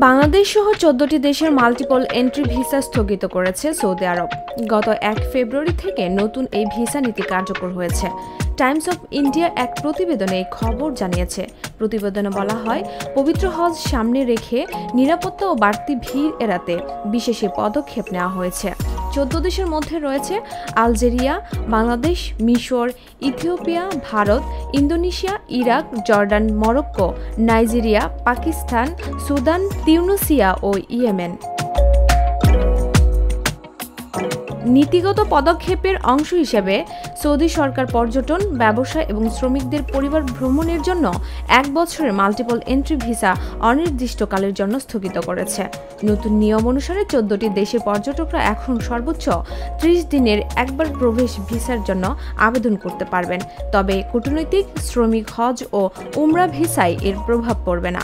বাংলাদেশ সহ ১৪টি দেশের multiple entry visa স্থগিত করেছে সৌদি আরব। গত ১ ফেব্রুয়ারি থেকে নতুন এই ভিসা নীতি কার্যকর হয়েছে। টাইমস অফ ইন্ডিয়া এক প্রতিবেদনে এই খবর জানিয়েছে। প্রতিবেদনে বলা হয়, পবিত্র হজ সামনে রেখে নিরাপত্তা ও বাড়তি ভিড় এড়াতে বিশেষ পদক্ষেপ নেওয়া হয়েছে। ১৪ দেশের মধ্যে রয়েছে আলজেরিয়া, বাংলাদেশ, মিশর, Ethiopia, Bharat, Indonesia, Iraq, Jordan, Morocco, Nigeria, Pakistan, Sudan, Tunisia ও ইয়েমেন। নীতিগত পদক্ষেপের অংশ হিসেবে সৌদি সরকার পর্যটন, ব্যবসা এবং শ্রমিকদের পরিবার ভ্রমণের জন্য ১ বছরের মাল্টিপল এন্ট্রি ভিসা অনির্দিষ্টকালের জন্য স্থগিত করেছে। নতুন নিয়ম অনুসারে ১৪টি দেশের পর্যটকরা এখন সর্বোচ্চ ৩০ দিনের একবার প্রবেশ ভিসার জন্য আবেদন করতে পারবেন। তবে কূটনৈতিক, শ্রমিক, হজ ও উমরা ভিসায় এর প্রভাব পড়বে না।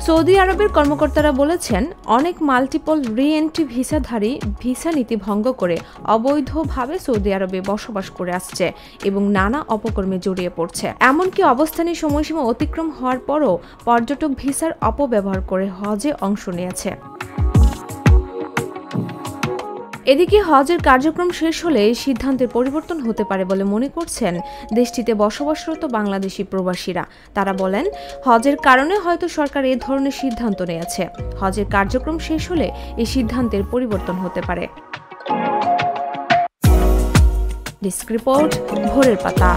সৌদি আরবের কর্মকর্তারা বলেছেন, অনেক মাল্টিপল রি-এন্ট্রি ভিসাধারী ভিসা নীতি ভঙ্গ করে অবৈধভাবে সৌদি আরবে বসবাস করে আসছে এবং নানা অপকর্মে জড়িয়ে পড়ছে। এমনকি অবস্থানের সময়সীমা অতিক্রম হওয়ার পরও পর্যটক ভিসার অপব্যবহার করে হজে অংশ নিয়েছে। এদিকে হজের কার্যক্রম শেষ হলে এই সিদ্ধান্তের পরিবর্তন হতে পারে বলে মনে করছেন দেশটিতে বসবাসরত বাংলাদেশি প্রবাসীরা। তারা বলেন, হজের কারণে হয়তো সরকার এ ধরনের সিদ্ধান্ত নিয়েছে। হজের কার্যক্রম শেষ হলে এই সিদ্ধান্তের পরিবর্তন হতে পারে। ডেস্ক রিপোর্ট, ভোরের পাতা।